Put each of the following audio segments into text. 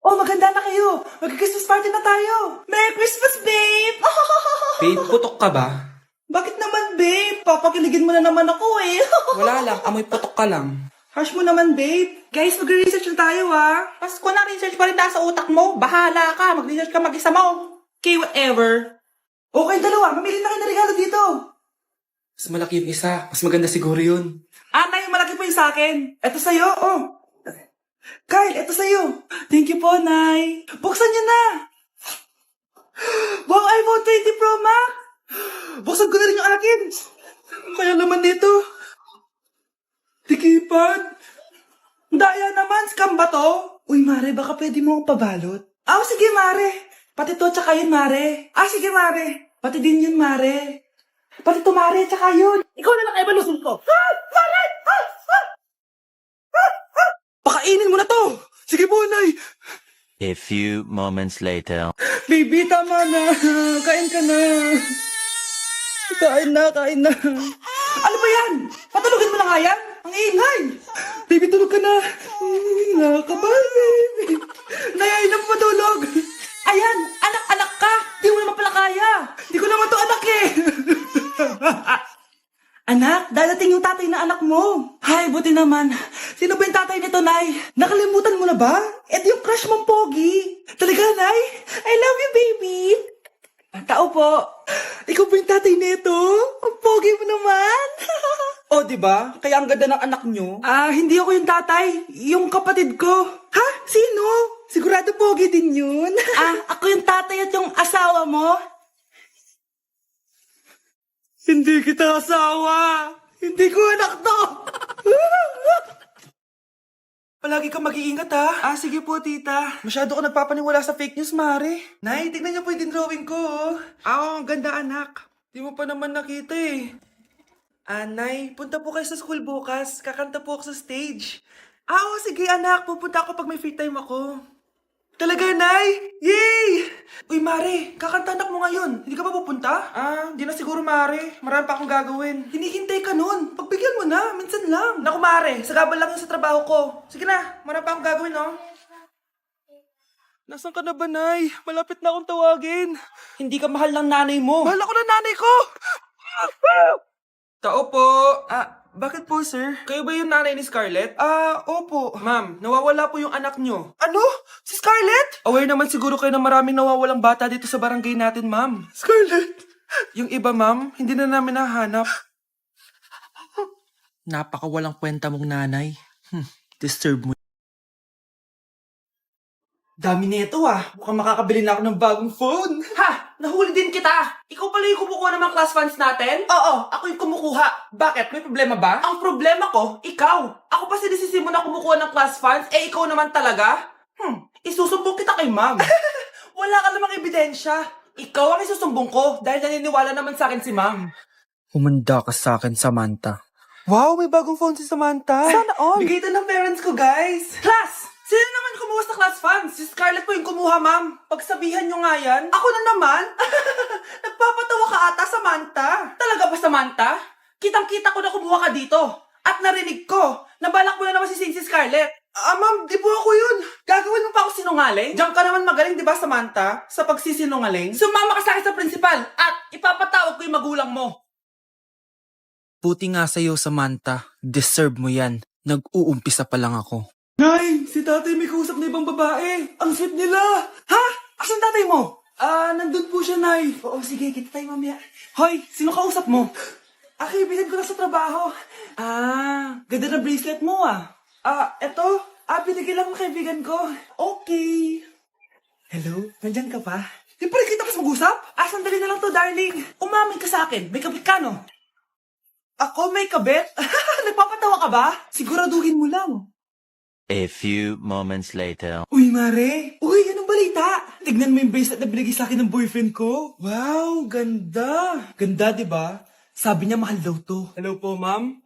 Oh, maganda na kayo. Mag-Christmas party na tayo. Merry Christmas, babe! Babe, putok ka ba? Bakit naman, babe? Papakiligin mo na naman ako eh. Wala lang, amoy putok ka lang. Harsh mo naman, babe. Guys, mag-research na tayo, ha? Pasko na, research pa rin nasa utak mo. Bahala ka, mag-research ka mag-isa mo. Okay, whatever. Okay, dalawa. Mamili na kayo ng regalo dito. Mas malaki yung isa, mas maganda siguro yun. Nay, malaki po yung sa akin. Ito sa'yo, oh. Kyle, ito sa'yo. Thank you po, Nay. Buksan niyo na. Wow, iPhone 20 Pro Max. Buksan ko na rin yung akin. Kaya naman dito. Tikipad. Daya naman, scam ba to? Uy, Mare, baka pwede mo akong pabalot. Sige, Mare. Pati to, tsaka yun, Mare. Sige, Mare. Pati din yun, Mare. Pati to, Mare, tsaka yun. Ikaw na lang ay balusin ko. Mare! Pakainin mo na to! Sige po, Nay! A few moments later. Baby, tama na. Kain ka na. Kain na. Ano ba yan? Patulogin mo na nga yan? Ang ingay! Baby, tulog ka na. Nakakabal, baby. Nay, ay na matulog. Ayan, anak ka. Di mo naman pala kaya. Di ko naman to anak eh. Anak, dadating yung tatay na anak mo. Hay, buti naman. Sino ba yung tatay nito, Nay? Nakalimutan mo na ba? Ito yung crush mong pogi. Talaga, Nay? I love you, baby. Tao po. Ikaw ba yung tatay nito? Ang pogi mo naman. Oh, di ba? Kaya ang ganda ng anak nyo. Hindi ako yung tatay. Yung kapatid ko. Ha? Sino? Sigurado pogi din yun. Ako yung tatay at yung asawa mo? Hindi kita asawa. Hindi ko anak to. Palagi kang mag-iingat, ha? Sige po, tita. Masyado ko nagpapaniwala sa fake news, Mare. Nay, tignan niyo po yung drawing ko, oh. Ang ganda, anak. Di mo pa naman nakita, eh. Nay, punta po kayo sa school bukas. Kakanta po ako sa stage. Sige, anak. Pupunta ako pag may free time ako. Talaga, Nay? Yay! Uy, Mare, kakanta anak mo ngayon. Hindi ka ba pupunta? Hindi na siguro, Mare. Marami pa akong gagawin. Hinihintay ka nun. Pagbigyan mo na, minsan lang. Naku, Mare, sagabal lang yun sa trabaho ko. Sige na, marami pa akong gagawin, no? Nasaan ka na ba, Nay? Malapit na akong tawagin. Hindi ka mahal ng nanay mo. Mahal ako ng nanay ko! Tao po. Bakit po, sir? Kayo ba yung nanay ni Scarlett? Opo. Ma'am, nawawala po yung anak nyo. Ano? Si Scarlett? Aware naman siguro kayo na maraming nawawalang bata dito sa barangay natin, ma'am. Scarlett? Yung iba, ma'am, hindi na namin nahanap. Napakawalang kwenta mong nanay. Disturb mo. Dami nito Mukhang makakabili na ako ng bagong phone. Ha! Nahuli din kita! Ikaw pala yung kumukuha ng mga class funds natin? Oo, ako yung kumukuha. Bakit? May problema ba? Ang problema ko, ikaw. Ako pa sinisisi mo na kumukuha ng class funds, ikaw naman talaga? Isusumbong kita kay ma'am. Wala ka namang ebidensya. Ikaw ang isusumbong ko dahil naniniwala naman sa akin si ma'am. Humanda ka sa akin, Samantha. Wow, may bagong phone si Samantha. Sana all. Bigay ito ng parents ko, guys. Class! Sino naman kumuha sa class funds? Si Scarlett po yung kumuha, ma'am. Pagsabihan nyo nga yan. Ako na naman? Nagpapatawa ka ata, Samantha. Talaga ba, Samantha? Kitang-kita ko na kumuha ka dito. At narinig ko, nabalak mo na naman si Scarlett. Ma'am, di po ako yun. Gagawin mo pa ako sinungaling? Diyan ka naman magaling, di ba, Samantha? Sa pagsisinungaling? Sumama ka sa akin sa principal at ipapatawag ko yung magulang mo. Buti nga sa'yo, Samantha. Deserve mo yan. Nag-uumpisa pa lang ako. Nay, si tatay may kausap na ibang babae. Ang sweet nila. Ha? Asan tatay mo? Nandun po siya, Nay. Oo, sige, kita tayo mamaya. Hoy, sino kausap mo? Kaibigan ko na sa trabaho. Ganda ng bracelet mo eto. Binigay lang ng kaibigan ko. Okay. Hello, nandyan ka pa? Di pa rin kita kas mag-usap? Sandali na lang to, darling. Umamin ka sa akin. May kabit ka, no? Ako may kabit? Nagpapatawa ka ba? Siguraduhin mo lang. A few moments later. Uy, Mare! Uy, anong balita? Tignan mo yung bracelet na binigay sa akin ng boyfriend ko. Wow, ganda. Ganda, di ba? Sabi niya mahal daw to. Hello po, ma'am.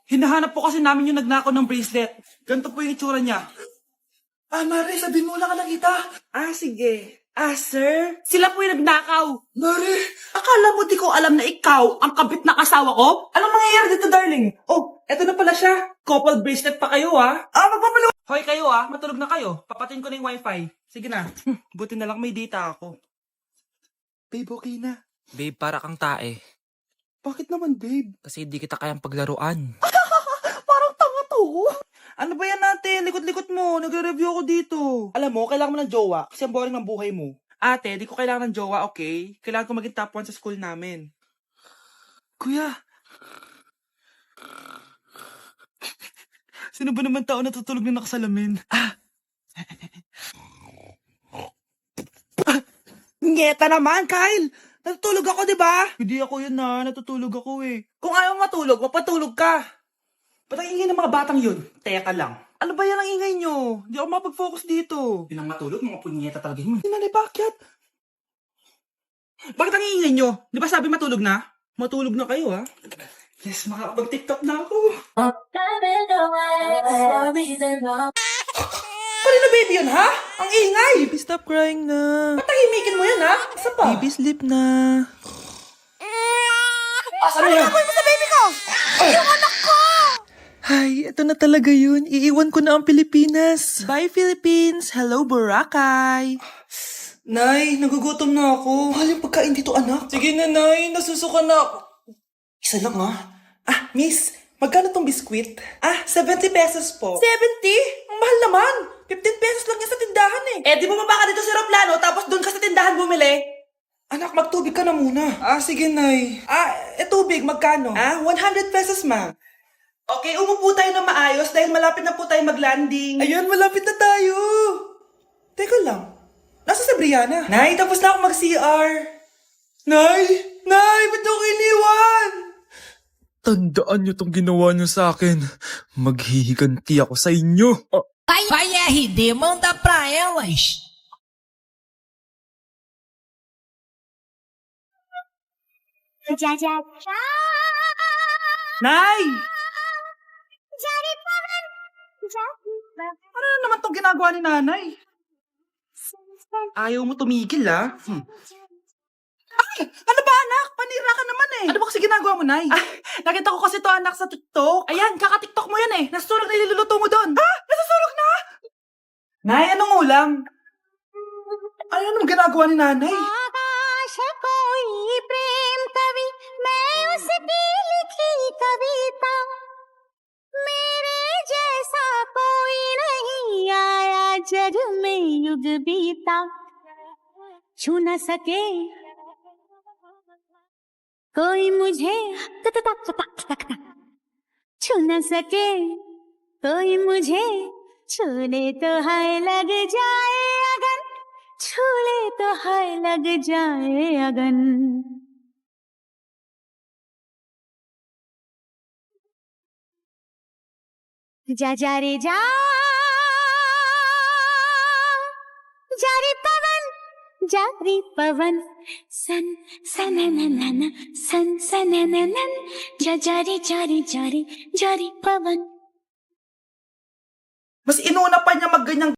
Hinahanap po kasi namin yung nagnakaw ng bracelet. Ganito po yung itsura niya. Mare, sabihin mo lang ka nakita. Sige. Sir? Sila po yung nagnakaw. Mare! Akala mo di ko alam na ikaw ang kabit na asawa ko? Anong mangyayari dito, darling? Oh, eto na pala siya. Couple bracelet pa kayo, Magpapaliwanag Hoy kayo matulog na kayo. Papatin ko na yung wifi. Sige na. Buti na lang may data ako. Babe, okay na. Babe, para kang tae. Bakit naman, babe? Kasi di kita kayang paglaruan. Parang tanga to. Ano ba yan natin? Likot-likot mo. Nagre-review ako dito. Alam mo, kailangan mo ng jowa kasi ang boring ng buhay mo. Ate, di ko kailangan ng jowa, okay? Kailangan ko maging top 1 sa school namin. Kuya. Sino ba naman tao natutulog na nakasalamin? Ngeta naman, Kyle! Natutulog ako, di ba? Hindi ako yun natutulog ako eh. Kung ayaw matulog, mapatulog ka. Ba't ang ingay ng mga batang yun? Teka lang. Ano ba yan ang ingay nyo? Hindi ako mapag-focus dito. Yun ang matulog, mga punyeta talaga yun. Sinali, bakit? Bakit ang ingay nyo? Di ba sabi matulog na? Matulog na kayo, ha? Yes, makakapag-tiktok na ako. Kanina baby yun, ha? Ang ingay! Baby, stop crying na. Patahimikin mo yun, ha? Isa pa. Baby, sleep na. Ano yan? mo sa baby ko? Yung anak ko! Ay, ito na talaga yun. Iiwan ko na ang Pilipinas. Bye, Philippines. Hello, Boracay. Nay, nagugutom na ako. Mahal yung pagkain dito, anak. Sige na, Nay. Nasusuka na ako. Isa lang, miss. Magkano tong biskwit? 70 pesos po. 70? Ang mahal naman. 15 pesos lang yan sa tindahan eh. Eh, di bumaba ka dito sa aeroplano tapos doon ka sa tindahan bumili? Anak, magtubig ka na muna. Sige, Nay. Tubig, magkano? 100 pesos, ma. Okay, umupo tayo na maayos dahil malapit na po tayo mag-landing. Ayun, malapit na tayo. Teka lang. Nasa si Brianna? Nay, tapos na ako mag-CR. Nay! Nay, ba't ako iniwan? Tandaan niyo tong ginawa niyo sa akin. Maghihiganti ako sa inyo. Vai RD, manda pra elas. Nay! Ano na naman tong ginagawa ni nanay? Ayaw mo tumigil, Ay! Ano ba, anak? Panira ka naman eh. Ano ba kasi ginagawa mo, Nay? Nakita ko kasi to anak sa TikTok. Ayan, kaka-TikTok mo yan eh. Nasusunog na iluluto mo doon. Nasusunog na? Nay, anong ulam? Anong ginagawa ni nanay? आकाश कोई प्रेम कवि मैं उसकी लिखी कविता मेरे जैसा कोई नहीं आया जग में युग बीता छू न सके कोई मुझे छू न सके कोई मुझे छूने तो हाय लग जाए अगन छूले तो हाय लग जाए अगन जा जा रे जा जा रे पवन सन सनननन सन सनननन जा रे पवन Mas inuna pa niya magganyang